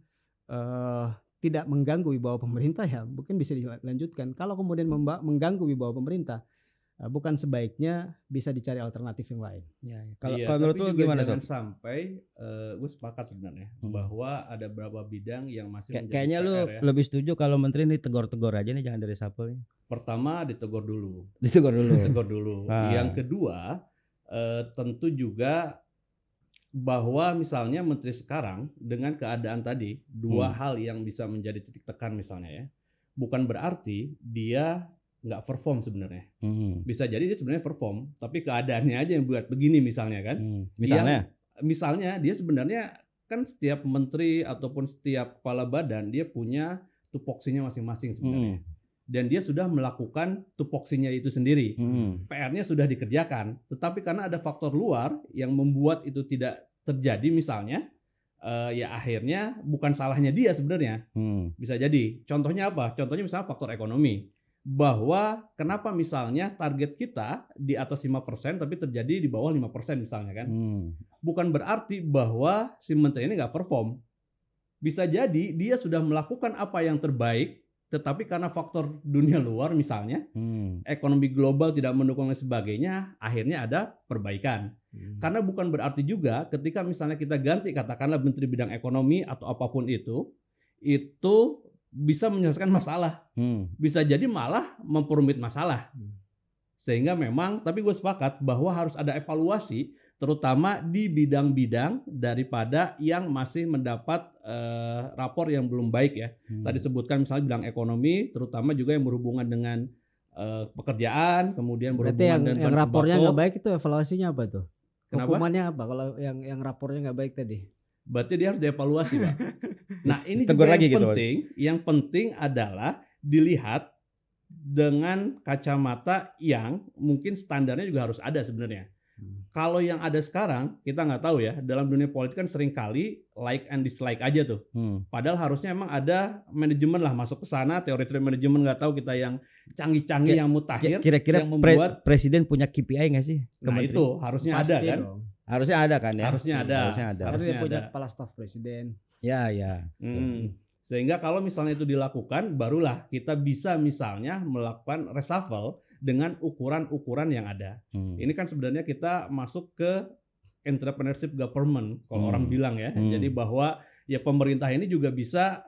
tidak mengganggu wibawa pemerintah, ya mungkin bisa dilanjutkan. Kalau kemudian mengganggu wibawa pemerintah, bukan sebaiknya bisa dicari alternatif yang lain. Ya. Kalau menurut lu gimana? Jangan sampai gue sepakat sebenarnya bahwa ada beberapa bidang yang masih menjadi kayaknya PR, lu ya. Lebih setuju kalau menteri ini tegur-tegur aja nih, jangan dari reshuffle nih. Pertama ditegur dulu. Ah. Yang kedua tentu juga bahwa misalnya menteri sekarang dengan keadaan tadi 2 hal yang bisa menjadi titik tekan misalnya, ya, bukan berarti dia nggak perform sebenarnya. Bisa jadi dia sebenarnya perform, tapi keadaannya aja yang buat begini misalnya kan. Misalnya dia sebenarnya kan setiap menteri ataupun setiap kepala badan dia punya tupoksinya masing-masing sebenarnya. Dan dia sudah melakukan tupoksinya itu sendiri. PR-nya sudah dikerjakan, tetapi karena ada faktor luar yang membuat itu tidak terjadi misalnya, ya akhirnya bukan salahnya dia sebenarnya. Bisa jadi. Contohnya apa? Contohnya misalnya faktor ekonomi. Bahwa kenapa misalnya target kita di atas 5% tapi terjadi di bawah 5% misalnya kan. Bukan berarti bahwa si menteri ini nggak perform. Bisa jadi dia sudah melakukan apa yang terbaik, tetapi karena faktor dunia luar misalnya, ekonomi global tidak mendukung dan sebagainya, akhirnya ada perbaikan. Karena bukan berarti juga ketika misalnya kita ganti katakanlah menteri bidang ekonomi atau apapun itu bisa menyelesaikan masalah, bisa jadi malah memperumit masalah. Sehingga memang, tapi gue sepakat bahwa harus ada evaluasi, terutama di bidang-bidang daripada yang masih mendapat rapor yang belum baik, ya. Tadi sebutkan misalnya bidang ekonomi, terutama juga yang berhubungan dengan pekerjaan, kemudian berhubungan dengan yang rapornya nggak baik itu evaluasinya apa tuh? Kenapa? Hukumannya apa kalau yang rapornya nggak baik tadi? Berarti dia harus dievaluasi, Pak. Nah, ini Tegur juga lagi yang gitu, penting. Yang penting adalah dilihat dengan kacamata yang mungkin standarnya juga harus ada sebenarnya. Kalau yang ada sekarang kita nggak tahu, ya, dalam dunia politik kan seringkali like and dislike aja tuh. Padahal harusnya emang ada manajemen lah masuk ke sana, teori-teori manajemen, nggak tahu kita yang canggih-canggih yang mutakhir. Kira-kira yang membuat presiden punya KPI nggak sih? Nah itu harusnya Pasti ada kan? Dong. Harusnya ada kan, ya? Harusnya ada. Harusnya dia punya kepala staf presiden. Ya. Sehingga kalau misalnya itu dilakukan, barulah kita bisa misalnya melakukan reshuffle dengan ukuran-ukuran yang ada. Ini kan sebenarnya kita masuk ke entrepreneurship government, kalau orang bilang, ya. Jadi bahwa ya pemerintah ini juga bisa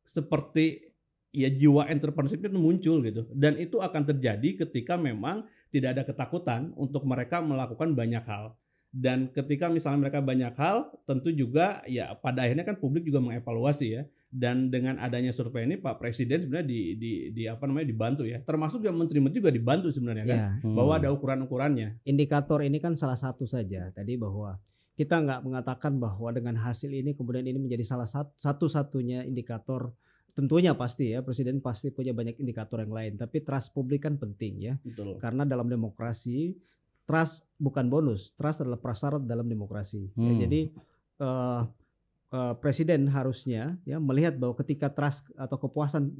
seperti ya jiwa entrepreneurship itu muncul gitu. Dan itu akan terjadi ketika memang tidak ada ketakutan untuk mereka melakukan banyak hal. Dan ketika misalnya mereka banyak hal, tentu juga ya pada akhirnya kan publik juga mengevaluasi, ya. Dan dengan adanya survei ini Pak Presiden sebenarnya dibantu, ya. Termasuk juga menteri-menteri juga dibantu sebenarnya kan, bahwa ada ukuran-ukurannya. Indikator ini kan salah satu saja tadi, bahwa kita nggak mengatakan bahwa dengan hasil ini kemudian ini menjadi salah satu-satunya indikator. Tentunya pasti, ya, presiden pasti punya banyak indikator yang lain, tapi trust publik kan penting, ya. Betul. Karena dalam demokrasi trust bukan bonus, trust adalah prasyarat dalam demokrasi. Ya, jadi presiden harusnya, ya, melihat bahwa ketika trust atau kepuasan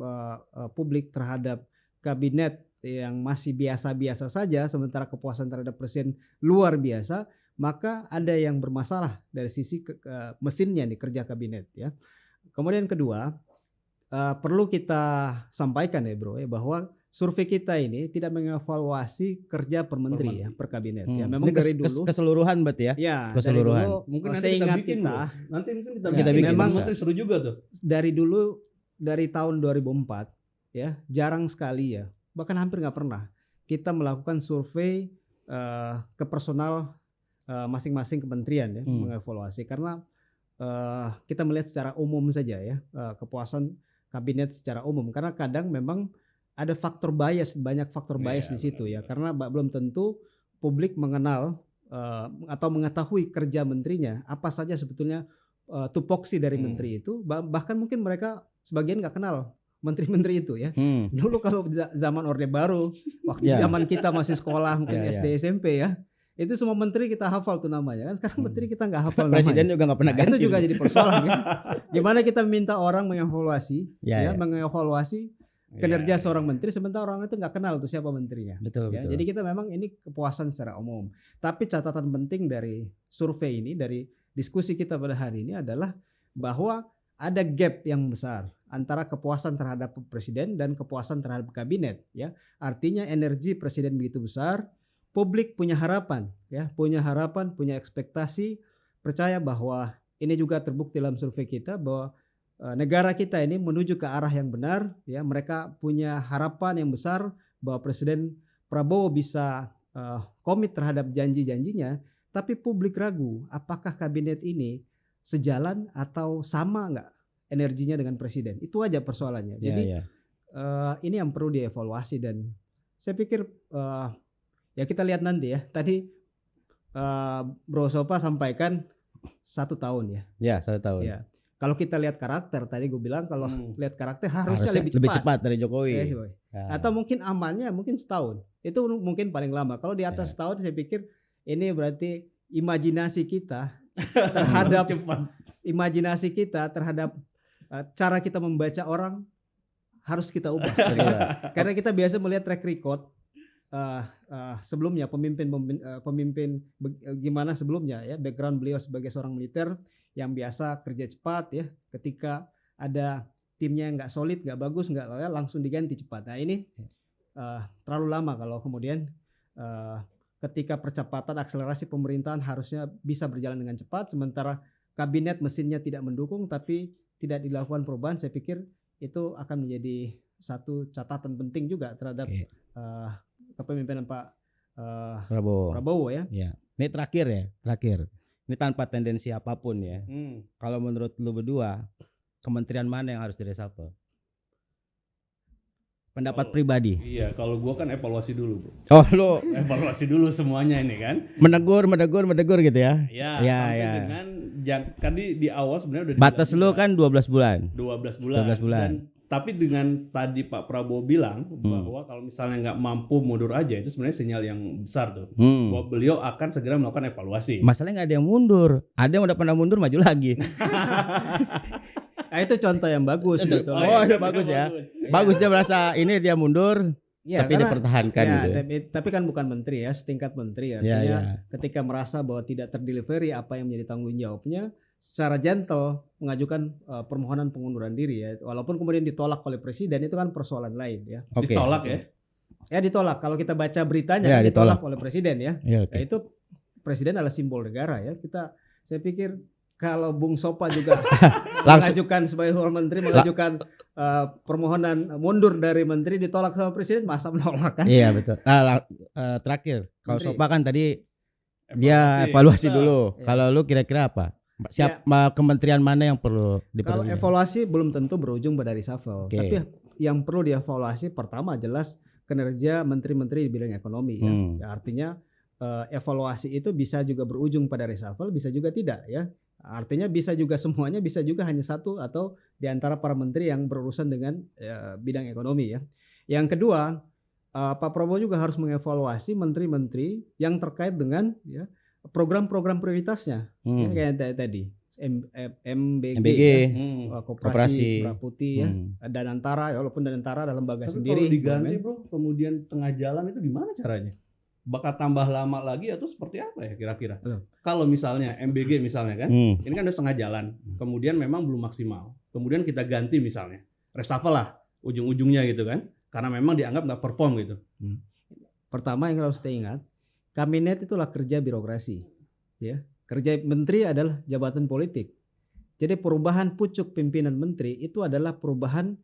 publik terhadap kabinet yang masih biasa-biasa saja, sementara kepuasan terhadap presiden luar biasa, maka ada yang bermasalah dari sisi mesinnya nih, kerja kabinet, ya. Kemudian kedua, perlu kita sampaikan, ya, bro, ya, bahwa survei kita ini tidak mengevaluasi kerja per menteri ya, per kabinet ya. Memang Ini dari dulu keseluruhan berarti ya. ya Keseluruhan. dari dulu, Mungkin nanti seingat kita bikin kita loh. Nanti mungkin kita Ya, bikin. memang Nanti seru juga tuh. dari dulu, dari tahun 2004 ya, jarang sekali ya, bahkan hampir nggak pernah kita melakukan survei ke personal masing-masing kementerian ya, mengevaluasi, karena kita melihat secara umum saja ya, kepuasan kabinet secara umum, karena kadang memang ada faktor bias, banyak faktor bias di situ ya, karena belum tentu publik mengenal atau mengetahui kerja menterinya, apa saja sebetulnya tupoksi dari menteri itu, bahkan mungkin mereka sebagian nggak kenal menteri-menteri itu ya. Dulu kalau zaman Orde Baru, waktu zaman kita masih sekolah mungkin SD SMP ya, itu semua menteri kita hafal tuh namanya kan. Sekarang menteri kita nggak hafal namanya. Presiden juga nggak pernah ganti. Itu juga jadi persoalan ya. Gimana kita minta orang mengevaluasi mengevaluasi kinerja seorang menteri sementara orang itu nggak kenal tuh siapa menterinya. Betul. Jadi kita memang ini kepuasan secara umum. Tapi catatan penting dari survei ini, dari diskusi kita pada hari ini adalah bahwa ada gap yang besar antara kepuasan terhadap presiden dan kepuasan terhadap kabinet ya. Artinya energi presiden begitu besar, publik punya harapan ya, punya ekspektasi, percaya bahwa ini juga terbukti dalam survei kita bahwa negara kita ini menuju ke arah yang benar ya. Mereka punya harapan yang besar bahwa Presiden Prabowo bisa komit terhadap janji-janjinya, tapi publik ragu apakah kabinet ini sejalan atau sama nggak energinya dengan presiden. Itu aja persoalannya. Jadi ini yang perlu dievaluasi, dan saya pikir ya kita lihat nanti ya. Tadi Bro Sopa sampaikan 1 tahun ya. Ya 1 tahun. Ya. Kalau kita lihat karakter, tadi gue bilang kalau lihat karakter harusnya lebih cepat dari Jokowi. Atau mungkin amannya mungkin setahun. Itu mungkin paling lama. Kalau di atas setahun saya pikir ini berarti imajinasi kita terhadap cara kita membaca orang harus kita ubah. Karena kita biasa melihat track record sebelumnya pemimpin gimana sebelumnya ya, background beliau sebagai seorang militer yang biasa kerja cepat ya, ketika ada timnya yang nggak solid, nggak bagus, nggak loyal, langsung diganti cepat. Nah ini terlalu lama kalau kemudian ketika percepatan akselerasi pemerintahan harusnya bisa berjalan dengan cepat, sementara kabinet mesinnya tidak mendukung tapi tidak dilakukan perubahan. Saya pikir itu akan menjadi satu catatan penting juga terhadap kepemimpinan Pak Prabowo ya. Ini terakhir. Ini tanpa tendensi apapun ya. Kalau menurut lu berdua, kementerian mana yang harus diresapel? Pendapat pribadi. Iya, kalau gua kan evaluasi dulu, Bro. Oh, lu evaluasi dulu semuanya ini kan. Menegur gitu ya. Iya. Dengan kan di awal sebenarnya udah batas lu kan 12 bulan. 12 bulan. Tapi dengan tadi Pak Prabowo bilang bahwa kalau misalnya nggak mampu mundur aja, itu sebenarnya sinyal yang besar tuh. Bahwa beliau akan segera melakukan evaluasi. Masalahnya nggak ada yang mundur. Ada yang udah pernah mundur maju lagi. Nah, itu contoh yang bagus. Itu bagus ya. Bagus, dia merasa ini dia mundur. Ya, tapi dipertahankan gitu. Tapi kan bukan menteri ya, setingkat menteri artinya ketika merasa bahwa tidak terdelivery apa yang menjadi tanggung jawabnya, secara gentle mengajukan permohonan pengunduran diri ya, walaupun kemudian ditolak oleh presiden, itu kan persoalan lain ya. Ditolak ya? Ya ditolak. Kalau kita baca beritanya ditolak oleh presiden ya. Nah, itu presiden adalah simbol negara ya. Saya pikir kalau Bung Sopa juga mengajukan sebagai seorang menteri mengajukan permohonan mundur dari menteri, ditolak sama presiden, masa menolak kan? Iya betul. Terakhir, kalau Sopa kan tadi dia evaluasi dulu. Kalau lu kira-kira apa? Kementerian mana yang perlu diperlukan? Kalau evaluasi belum tentu berujung pada reshuffle. Tapi yang perlu dievaluasi pertama jelas kinerja menteri-menteri di bidang ekonomi ya. Artinya evaluasi itu bisa juga berujung pada reshuffle, bisa juga tidak ya. Artinya bisa juga semuanya, bisa juga hanya satu atau di antara para menteri yang berurusan dengan bidang ekonomi ya. Yang kedua, Pak Prabowo juga harus mengevaluasi menteri-menteri yang terkait dengan ya, program-program prioritasnya ya, kayak tadi MBG ya, Koperasi Merah Putih ya, Danantara ya, walaupun Danantara ada lembaga sendiri. Kalau diganti Bro, kemudian tengah jalan itu gimana caranya? Bakal tambah lama lagi atau seperti apa ya kira-kira? Kalau misalnya MBG misalnya kan, ini kan udah setengah jalan, kemudian memang belum maksimal, kemudian kita ganti misalnya reshuffle lah ujung-ujungnya gitu kan. karena memang dianggap nggak perform gitu. Pertama yang harus kita ingat, kabinet itulah kerja birokrasi, ya. Kerja menteri adalah jabatan politik. Jadi perubahan pucuk pimpinan menteri itu adalah perubahan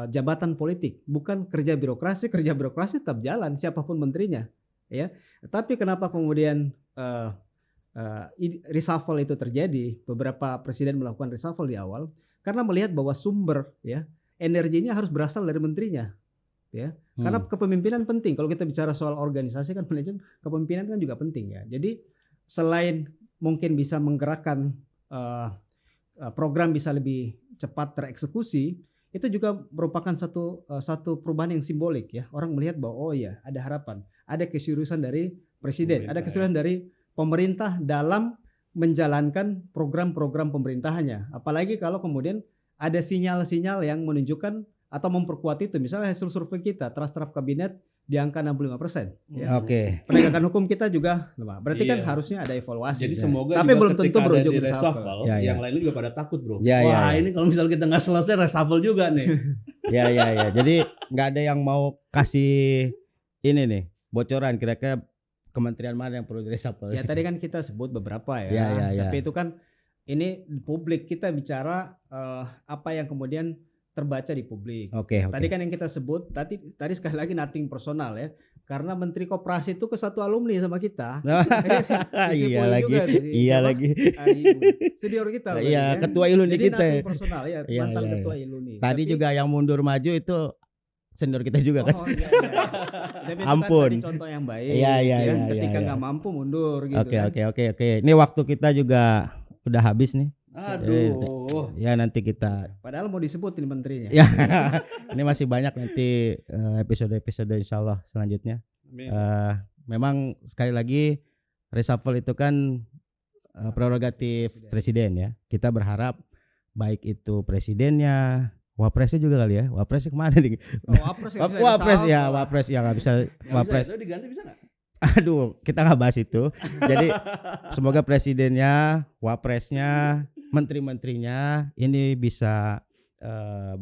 jabatan politik, bukan kerja birokrasi. Kerja birokrasi tetap jalan siapapun menterinya, ya. Tapi kenapa kemudian reshuffle itu terjadi? Beberapa presiden melakukan reshuffle di awal karena melihat bahwa sumber, ya, energinya harus berasal dari menterinya, ya. Karena kepemimpinan penting. Kalau kita bicara soal organisasi kan manajemen, kepemimpinan kan juga penting, ya. Jadi selain mungkin bisa menggerakkan program bisa lebih cepat tereksekusi, itu juga merupakan satu perubahan yang simbolik, ya. Orang melihat bahwa oh ya, ada harapan, ada keseriusan dari presiden, ada keseriusan dari pemerintah dalam menjalankan program-program pemerintahannya. Apalagi kalau kemudian ada sinyal-sinyal yang menunjukkan atau memperkuat itu. Misalnya hasil survei kita, trust terhadap kabinet di angka 65%. Ya. Oke. Penegakan hukum kita juga lemah. Berarti kan harusnya ada evaluasi. Jadi semoga tapi belum tentu berujung di reshuffle. Yang lainnya juga pada takut, bro. Wah, ini kalau misalnya kita nggak selesai reshuffle juga nih. Ya. Jadi nggak ada yang mau kasih ini nih bocoran kira-kira kementerian mana yang perlu reshuffle. Ya tadi kan kita sebut beberapa ya. Tapi itu kan ini publik, kita bicara apa yang kemudian terbaca di publik. Oke. Tadi kan yang kita sebut tadi sekali lagi nothing personal, ya. Karena Menteri Koperasi itu ke satu alumni sama kita. Iya lagi. Senior kita. Iya, ketua Iluni kita. Nothing personal, ya. Mantan ketua Iluni. Tadi juga yang mundur maju itu senior kita juga kan. Iya. Tapi Ampun. Itu kan contoh yang baik. Iya. Ketika nggak mampu mundur gitu. Oke. Ini waktu kita juga udah habis nih. Aduh. Ya nanti kita. Padahal mau disebutin menterinya. Ya. Ini masih banyak nanti episode-episode insyaallah selanjutnya. Memang sekali lagi reshuffle itu kan prerogatif presiden, ya. Kita berharap baik itu presidennya, wapresnya juga kali ya. Wapresnya kemana nih? Wapres ya nggak bisa. Wapres. Bisa diganti bisa nggak? Aduh, kita nggak bahas itu. Jadi semoga presidennya, wapresnya, menteri-menterinya ini bisa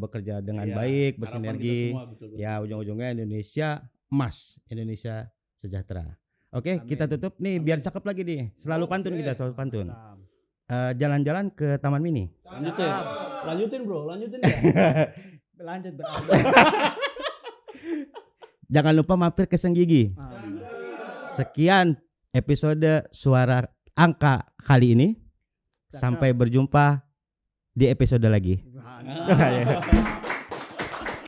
bekerja dengan baik, bersinergi. Ya, ujung-ujungnya Indonesia emas, Indonesia sejahtera. Oke, kita tutup nih biar cakep lagi nih. Selalu pantun kita, selalu pantun. Jalan-jalan ke Taman Mini. Lanjutin bro, lanjutin ya. Lanjut. Jangan lupa mampir ke Senggigi. Sekian episode Suara Angka kali ini. Sampai berjumpa di episode lagi.